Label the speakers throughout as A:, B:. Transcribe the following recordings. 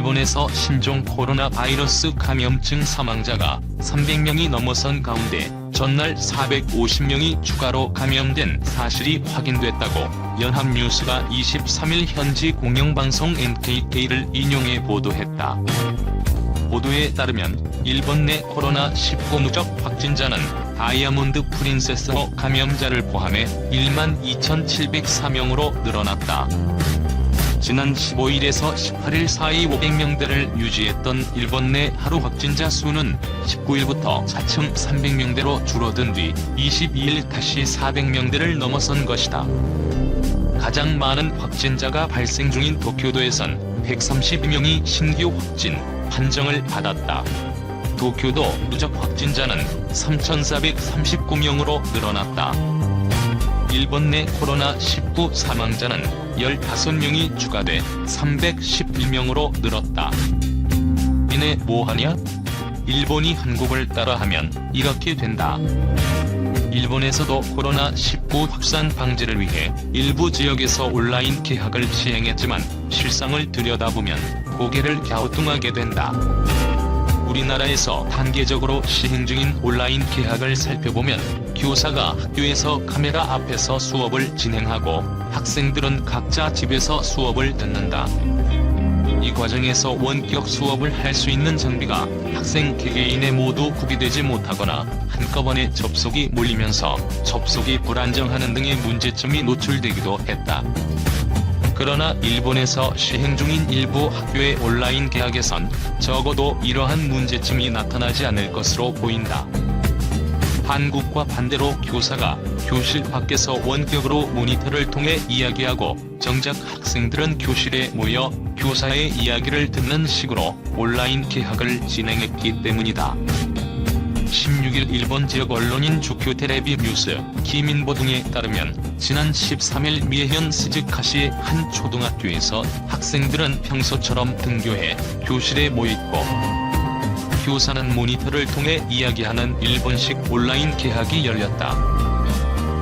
A: 일본에서 신종 코로나 바이러스 감염증 사망자가 300명이 넘어선 가운데 전날 450명이 추가로 감염된 사실이 확인됐다고 연합뉴스가 23일 현지 공영방송 NKK를 인용해 보도했다. 보도에 따르면 일본 내 코로나19 누적 확진자는 다이아몬드 프린세스호 감염자를 포함해 12,704명으로 늘어났다. 지난 15일에서 18일 사이 500명대를 유지했던 일본 내 하루 확진자 수는 19일부터 차츰 300명대로 줄어든 뒤 22일 다시 400명대를 넘어선 것이다. 가장 많은 확진자가 발생 중인 도쿄도에선 132명이 신규 확진 판정을 받았다. 도쿄도 누적 확진자는 3,439명으로 늘어났다. 일본 내 코로나19 사망자는 15명이 추가돼 311명으로 늘었다. 이내 뭐하냐? 일본이 한국을 따라하면 이렇게 된다. 일본에서도 코로나19 확산 방지를 위해 일부 지역에서 온라인 개학을 시행했지만 실상을 들여다보면 고개를 갸우뚱하게 된다. 우리나라에서 단계적으로 시행 중인 온라인 개학을 살펴보면 교사가 학교에서 카메라 앞에서 수업을 진행하고 학생들은 각자 집에서 수업을 듣는다. 이 과정에서 원격 수업을 할 수 있는 장비가 학생 개개인에 모두 구비되지 못하거나 한꺼번에 접속이 몰리면서 접속이 불안정하는 등의 문제점이 노출되기도 했다. 그러나 일본에서 시행 중인 일부 학교의 온라인 개학에선 적어도 이러한 문제점이 나타나지 않을 것으로 보인다. 한국과 반대로 교사가 교실 밖에서 원격으로 모니터를 통해 이야기하고 정작 학생들은 교실에 모여 교사의 이야기를 듣는 식으로 온라인 개학을 진행했기 때문이다. 16일 일본 지역 언론인 주큐 텔레비 뉴스, 기민보 등에 따르면 지난 13일 미에현 스즈카시의 한 초등학교에서 학생들은 평소처럼 등교해 교실에 모였고 교사는 모니터를 통해 이야기하는 일본식 온라인 개학이 열렸다.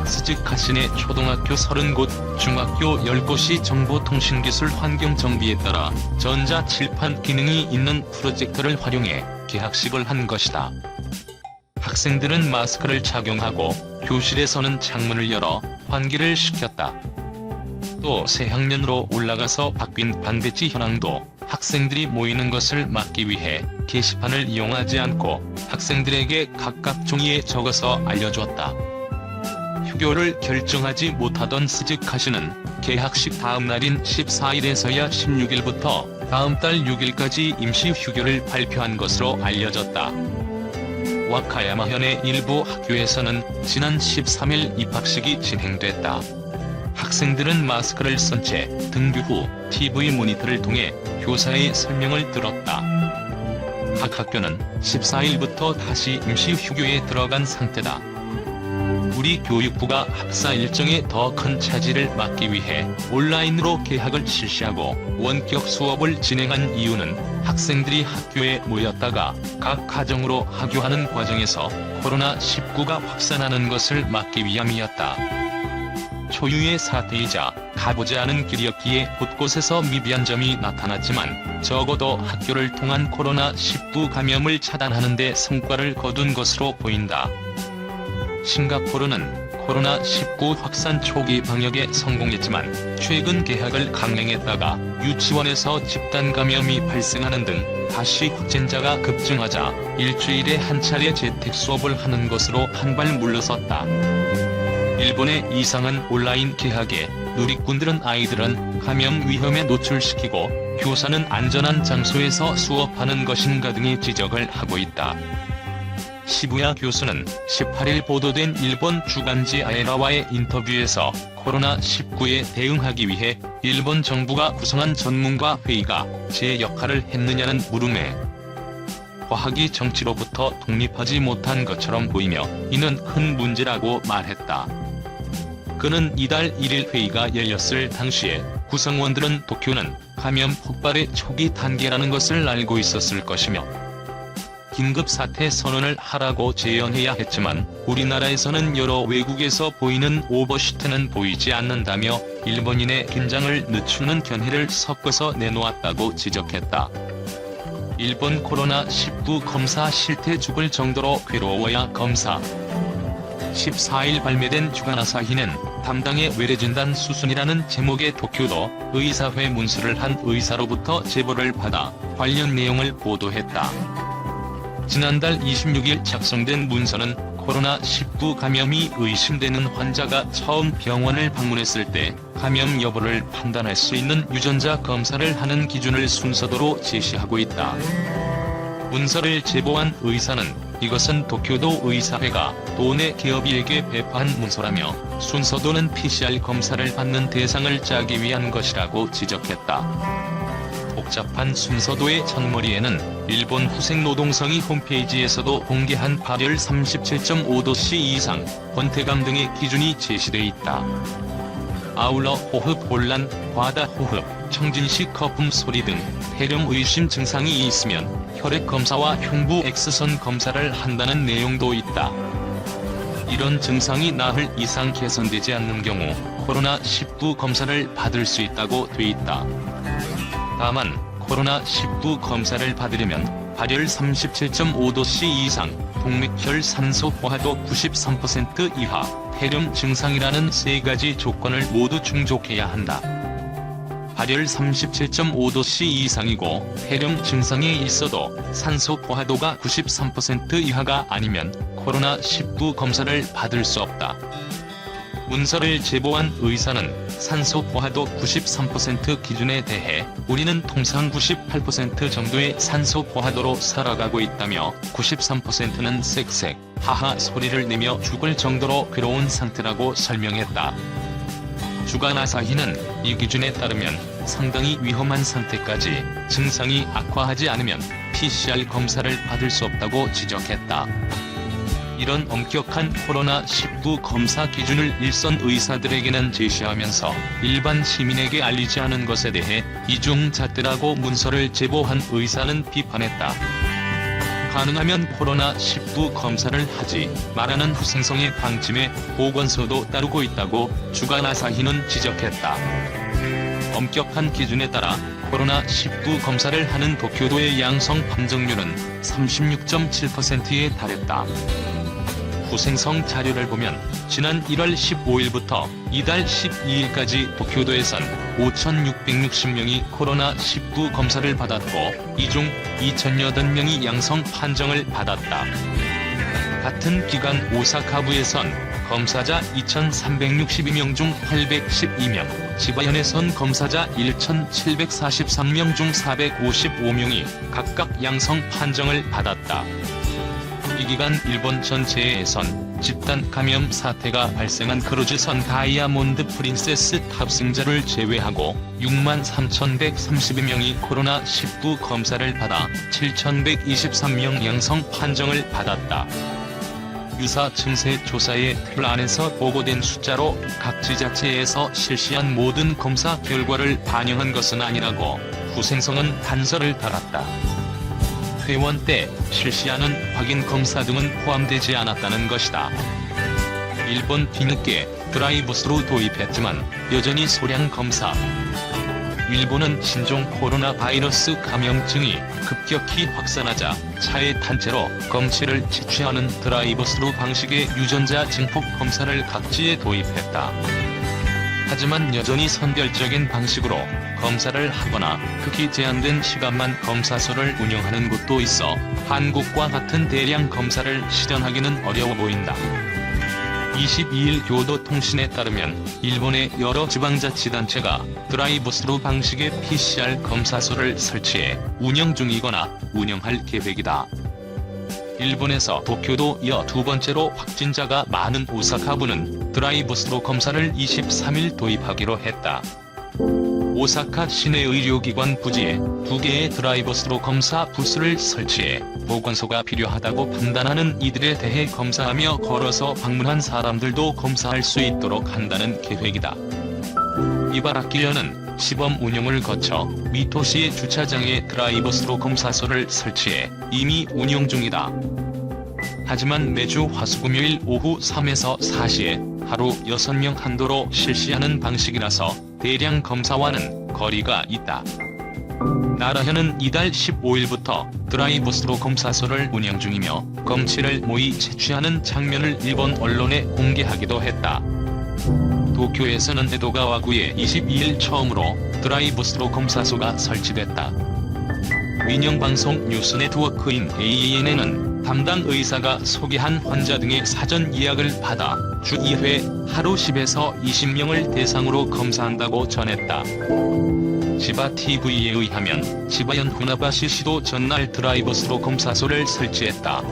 A: 스즈카시 내 초등학교 30곳, 중학교 10곳이 정보통신기술 환경 정비에 따라 전자칠판 기능이 있는 프로젝터를 활용해 개학식을 한 것이다. 학생들은 마스크를 착용하고 교실에서는 창문을 열어 환기를 시켰다. 또 새학년으로 올라가서 바뀐 반배지 현황도 학생들이 모이는 것을 막기 위해 게시판을 이용하지 않고 학생들에게 각각 종이에 적어서 알려주었다. 휴교를 결정하지 못하던 스즈카시는 개학식 다음 날인 14일에서야 16일부터 다음 달 6일까지 임시 휴교를 발표한 것으로 알려졌다. 와카야마현의 일부 학교에서는 지난 13일 입학식이 진행됐다. 학생들은 마스크를 쓴 채 등교 후 TV 모니터를 통해 교사의 설명을 들었다. 각 학교는 14일부터 다시 임시 휴교에 들어간 상태다. 우리 교육부가 학사 일정에 더 큰 차질을 막기 위해 온라인으로 개학을 실시하고 원격 수업을 진행한 이유는 학생들이 학교에 모였다가 각 가정으로 하교하는 과정에서 코로나19가 확산하는 것을 막기 위함이었다. 초유의 사태이자 가보지 않은 길이었기에 곳곳에서 미비한 점이 나타났지만 적어도 학교를 통한 코로나19 감염을 차단하는 데 성과를 거둔 것으로 보인다. 싱가포르는 코로나19 확산 초기 방역에 성공했지만 최근 개학을 강행했다가 유치원에서 집단 감염이 발생하는 등 다시 확진자가 급증하자 일주일에 한 차례 재택 수업을 하는 것으로 한 발 물러섰다. 일본의 이상한 온라인 개학에 누리꾼들은 아이들은 감염 위험에 노출시키고 교사는 안전한 장소에서 수업하는 것인가 등의 지적을 하고 있다. 시부야 교수는 18일 보도된 일본 주간지 아에라와의 인터뷰에서 코로나19에 대응하기 위해 일본 정부가 구성한 전문가 회의가 제 역할을 했느냐는 물음에 과학이 정치로부터 독립하지 못한 것처럼 보이며 이는 큰 문제라고 말했다. 그는 이달 1일 회의가 열렸을 당시에 구성원들은 도쿄는 감염 폭발의 초기 단계라는 것을 알고 있었을 것이며 긴급사태 선언을 하라고 제언해야 했지만 우리나라에서는 여러 외국에서 보이는 오버시트는 보이지 않는다며 일본인의 긴장을 늦추는 견해를 섞어서 내놓았다고 지적했다. 일본 코로나19 검사 실태 죽을 정도로 괴로워야 검사. 14일 발매된 주간 아사히는 담당의 외래진단 수순이라는 제목의 도쿄도 의사회 문수를 한 의사로부터 제보를 받아 관련 내용을 보도했다. 지난달 26일 작성된 문서는 코로나19 감염이 의심되는 환자가 처음 병원을 방문했을 때 감염 여부를 판단할 수 있는 유전자 검사를 하는 기준을 순서도로 제시하고 있다. 문서를 제보한 의사는 이것은 도쿄도 의사회가 도내 기업이에게 배포한 문서라며 순서도는 PCR 검사를 받는 대상을 짜기 위한 것이라고 지적했다. 복잡한 순서도의 첫머리에는 일본 후생노동성이 홈페이지에서도 공개한 발열 37.5도씨 이상, 권태감 등의 기준이 제시돼 있다. 아울러 호흡 곤란, 과다 호흡, 청진식 거품 소리 등 폐렴 의심 증상이 있으면 혈액 검사와 흉부 X선 검사를 한다는 내용도 있다. 이런 증상이 나흘 이상 개선되지 않는 경우 코로나19 검사를 받을 수 있다고 돼 있다. 다만 코로나19 검사를 받으려면 발열 37.5도씨 이상, 동맥혈 산소 포화도 93% 이하, 폐렴 증상이라는 세 가지 조건을 모두 충족해야 한다. 발열 37.5도씨 이상이고 폐렴 증상이 있어도 산소 포화도가 93% 이하가 아니면 코로나19 검사를 받을 수 없다. 문서를 제보한 의사는 산소 포화도 93% 기준에 대해 우리는 통상 98% 정도의 산소 포화도로 살아가고 있다며 93%는 쌕쌕 하하 소리를 내며 죽을 정도로 괴로운 상태라고 설명했다. 주간 아사히는 이 기준에 따르면 상당히 위험한 상태까지 증상이 악화하지 않으면 PCR 검사를 받을 수 없다고 지적했다. 이런 엄격한 코로나19 검사 기준을 일선 의사들에게는 제시하면서 일반 시민에게 알리지 않은 것에 대해 이중잣대라고 문서를 제보한 의사는 비판했다. 가능하면 코로나19 검사를 하지 말라는 후생성의 방침에 보건소도 따르고 있다고 주간 아사히는 지적했다. 엄격한 기준에 따라 코로나19 검사를 하는 도쿄도의 양성 판정률은 36.7%에 달했다. 후생성 자료를 보면 지난 1월 15일부터 이달 12일까지 도쿄도에선 5,660명이 코로나19 검사를 받았고 이 중 2,008명이 양성 판정을 받았다. 같은 기간 오사카부에선 검사자 2,362명 중 812명, 지바현에선 검사자 1,743명 중 455명이 각각 양성 판정을 받았다. 이 기간 일본 전체에선 집단 감염 사태가 발생한 크루즈선 다이아몬드 프린세스 탑승자를 제외하고 63,132명이 코로나19 검사를 받아 7,123명 양성 판정을 받았다. 유사 증세 조사의 틀 안에서 보고된 숫자로 각 지자체에서 실시한 모든 검사 결과를 반영한 것은 아니라고 후생성은 단서를 달았다. 퇴원 때 실시하는 확인 검사 등은 포함되지 않았다는 것이다. 일본 뒤늦게 드라이브스루 도입했지만 여전히 소량 검사. 일본은 신종 코로나 바이러스 감염증이 급격히 확산하자 차에 단체로 검체를 채취하는 드라이브스루 방식의 유전자 증폭 검사를 각지에 도입했다. 하지만 여전히 선별적인 방식으로 검사를 하거나 극히 제한된 시간만 검사소를 운영하는 곳도 있어 한국과 같은 대량 검사를 실현하기는 어려워 보인다. 22일 교도통신에 따르면 일본의 여러 지방자치단체가 드라이브스루 방식의 PCR 검사소를 설치해 운영 중이거나 운영할 계획이다. 일본에서 도쿄도 이어 두 번째로 확진자가 많은 오사카부는 드라이브스루 검사를 23일 도입하기로 했다. 오사카 시내 의료기관 부지에 2개의 드라이브스루 검사 부스를 설치해 보건소가 필요하다고 판단하는 이들에 대해 검사하며 걸어서 방문한 사람들도 검사할 수 있도록 한다는 계획이다. 이바라키현은 시범 운영을 거쳐 미토시의 주차장에 드라이브스루 검사소를 설치해 이미 운영 중이다. 하지만 매주 화수금요일 오후 3에서 4시에 하루 6명 한도로 실시하는 방식이라서 대량 검사와는 거리가 있다. 나라현은 이달 15일부터 드라이브스루 검사소를 운영 중이며 검치를 모의 채취하는 장면을 일본 언론에 공개하기도 했다. 도쿄에서는 에도가와구에 22일 처음으로 드라이브스루 검사소가 설치됐다. 민영방송 뉴스네트워크인 ANN은 담당 의사가 소개한 환자 등의 사전 예약을 받아 주 2회 하루 10에서 20명을 대상으로 검사한다고 전했다. 지바TV에 의하면 지바현 후나바시시도 전날 드라이브스루 검사소를 설치했다.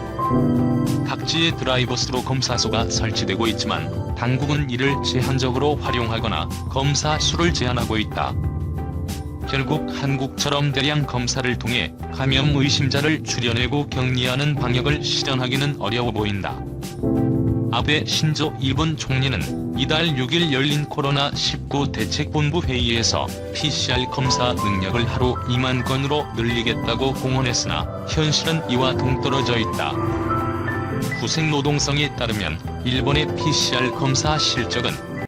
A: 각지의 드라이브스루 검사소가 설치되고 있지만 당국은 이를 제한적으로 활용하거나 검사 수를 제한하고 있다. 결국 한국처럼 대량 검사를 통해 감염 의심자를 추려내고 격리하는 방역을 실현하기는 어려워 보인다. 아베 신조 일본 총리는 이달 6일 열린 코로나19 대책본부 회의에서 PCR 검사 능력을 하루 2만 건으로 늘리겠다고 공언했으나 현실은 이와 동떨어져 있다. 후생노동성에 따르면 일본의 PCR 검사 실적은